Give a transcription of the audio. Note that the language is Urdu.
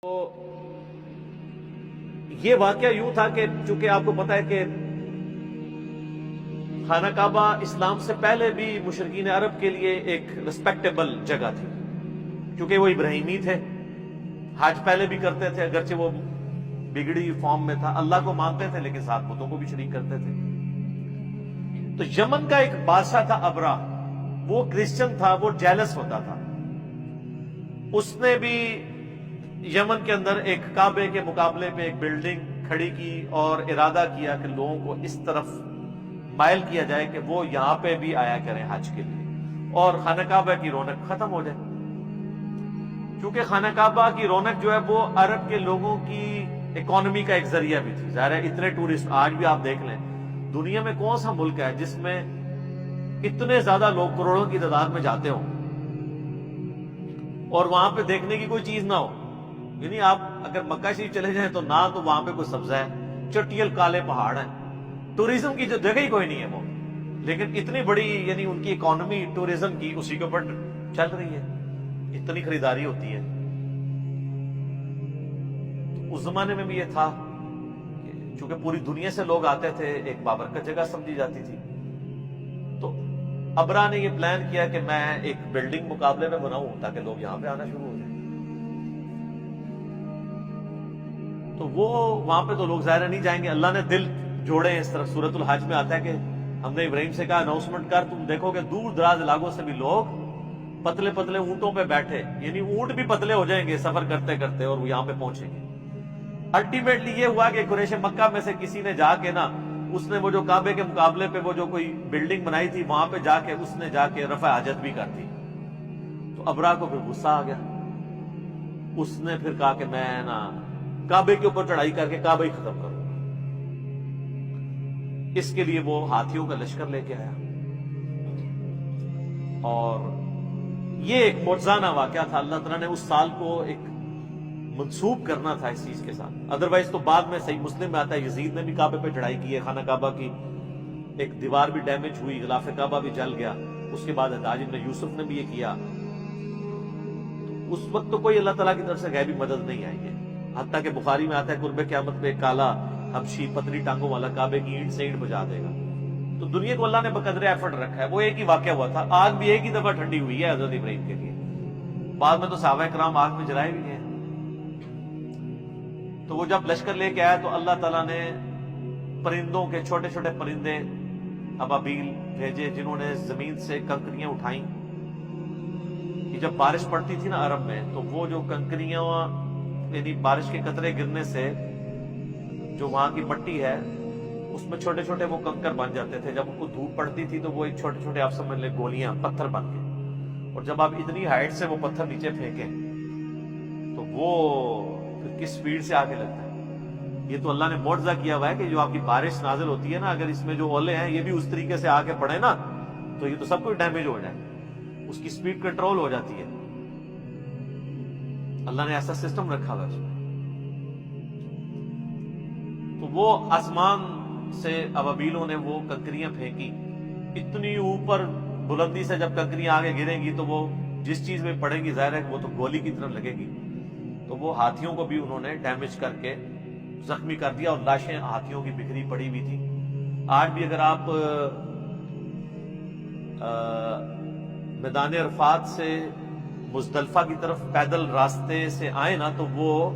تو یہ واقعہ یوں تھا کہ چونکہ آپ کو پتا ہے کہ خانہ کعبہ اسلام سے پہلے بھی مشرکین عرب کے لیے ایک ریسپیکٹیبل جگہ تھی، کیونکہ وہ ابراہیمی تھے، حج پہلے بھی کرتے تھے، اگرچہ وہ بگڑی فارم میں تھا، اللہ کو مانتے تھے لیکن ساتھ بتوں کو بھی شریک کرتے تھے۔ تو یمن کا ایک بادشاہ تھا ابرا، وہ کرسچن تھا، وہ جیلس ہوتا تھا، اس نے بھی یمن کے اندر ایک کعبے کے مقابلے پہ ایک بلڈنگ کھڑی کی اور ارادہ کیا کہ لوگوں کو اس طرف مائل کیا جائے کہ وہ یہاں پہ بھی آیا کریں حج کے لیے اور خانہ کعبہ کی رونق ختم ہو جائے، کیونکہ خانہ کعبہ کی رونق جو ہے وہ عرب کے لوگوں کی اکانومی کا ایک ذریعہ بھی تھی۔ ظاہر ہے اتنے ٹورسٹ آج بھی آپ دیکھ لیں، دنیا میں کون سا ملک ہے جس میں اتنے زیادہ لوگ کروڑوں کی تعداد میں جاتے ہوں اور وہاں پہ دیکھنے کی کوئی چیز نہ ہو۔ یعنی آپ اگر مکہ شریف چلے جائیں تو نہ تو وہاں پہ کوئی سبزہ ہے، چٹیل کالے پہاڑ ہیں، ٹوریزم کی جو جگہ ہی کوئی نہیں ہے وہ، لیکن اتنی بڑی یعنی ان کی اکانومی ٹوریزم کی اسی کے اوپر چل رہی ہے، اتنی خریداری ہوتی ہے۔ تو اس زمانے میں بھی یہ تھا کہ چونکہ پوری دنیا سے لوگ آتے تھے، ایک بابرکت جگہ سمجھی جاتی تھی، تو ابرا نے یہ پلان کیا کہ میں ایک بلڈنگ مقابلے میں بناؤں تاکہ لوگ یہاں پہ آنا شروع ہو جائیں۔ تو وہ وہاں پہ تو لوگ ظاہر نہیں جائیں گے، اللہ نے دل جوڑے ہیں اس طرح۔ سورۃ الحج میں آتا ہے کہ ہم نے ابراہیم سے کہا اناؤنسمنٹ کر، تم دیکھو کہ دور دراز علاقوں سے بھی لوگ پتلے پتلے اونٹوں پہ بیٹھے، یعنی اونٹ بھی پتلے ہو جائیں گے سفر کرتے کرتے اور وہ یہاں پہ پہنچیں گے۔ الٹیمیٹلی یہ ہوا کہ قریش مکہ میں سے کسی نے جا کے نا، اس نے وہ جو کعبے کے مقابلے پہ وہ جو کوئی بلڈنگ بنائی تھی وہاں پہ جا کے اس نے جا کے رفع حاجت بھی کر دی۔ تو ابرا کو پھر غصہ آ گیا، اس نے پھر کہا کہ میں نا کعبے کے اوپر چڑھائی کر کے کعبہ ہی ختم کروں۔ اس کے لیے وہ ہاتھیوں کا لشکر لے کے آیا اور یہ ایک معجزانہ واقعہ تھا۔ اللہ تعالیٰ نے اس سال کو ایک منسوب کرنا تھا اس چیز کے ساتھ، ادروائز تو بعد میں صحیح مسلم میں آتا ہے یزید نے بھی کعبے پہ چڑھائی کی ہے، خانہ کعبہ کی ایک دیوار بھی ڈیمیج ہوئی، غلاف کعبہ بھی جل گیا، اس کے بعد حجاج بن یوسف نے بھی یہ کیا۔ اس وقت تو کوئی اللہ تعالیٰ کی طرف سے غیبی مدد نہیں آئی ہے، حتیٰ کہ بخاری میں آتا ہے قرب قیامت پہ کالا حبشی پتلی ٹانگوں والا کعبے کی اینٹ سے اینٹ بجا دے گا۔ تو دنیا کو اللہ نے بقدر ایفرٹ رکھا ہے۔ وہ ایک ہی واقعہ ہوا تھا، آگ بھی ایک ہی دفعہ ٹھنڈی ہوئی ہے حضرت ابراہیم کے لیے، بعد میں تو صحابہ کرام آگ میں جلائے بھی گئے۔ تو وہ جب لشکر لے کے آیا تو اللہ تعالیٰ نے پرندوں کے چھوٹے چھوٹے پرندے ابابیل بھیجے جنہوں نے زمین سے کنکریاں اٹھائیں کہ جب بارش پڑتی تھی نا عرب میں تو وہ جو کنکریاں یعنی بارش کے قطرے گرنے سے جو وہاں کی مٹی ہے اس میں چھوٹے چھوٹے وہ کنکر بن جاتے تھے، جب ان کو دھوپ پڑتی تھی تو وہ ایک چھوٹے چھوٹے آپ سمجھ لیں گولیاں پتھر بن گئے، اور جب آپ اتنی ہائٹ سے وہ پتھر نیچے پھینکیں تو وہ پھر کس سپیڈ سے آگے لگتا ہے۔ یہ تو اللہ نے معجزہ کیا ہوا ہے کہ جو آپ کی بارش نازل ہوتی ہے نا، اگر اس میں جو اولے ہیں یہ بھی اس طریقے سے آگے پڑے نا تو یہ تو سب کچھ ڈیمیج ہو جائے، اس کی سپیڈ کنٹرول ہو جاتی ہے۔ اللہ نے ایسا سسٹم رکھا ہوا ہے اس میں۔ تو وہ آسمان سے ابابیلوں نے وہ کنکریاں پھینکی، اتنی اوپر بلندی سے جب کنکریاں آگے گریں گی تو وہ جس چیز میں پڑیں گی ظاہر ہے وہ تو گولی کی طرف لگے گی، تو وہ ہاتھیوں کو بھی انہوں نے ڈیمیج کر کے زخمی کر دیا اور لاشیں ہاتھیوں کی بکھری پڑی ہوئی تھی۔ آج بھی اگر آپ میدان عرفات سے مزدلفہ کی طرف پیدل راستے سے آئے نا تو وہ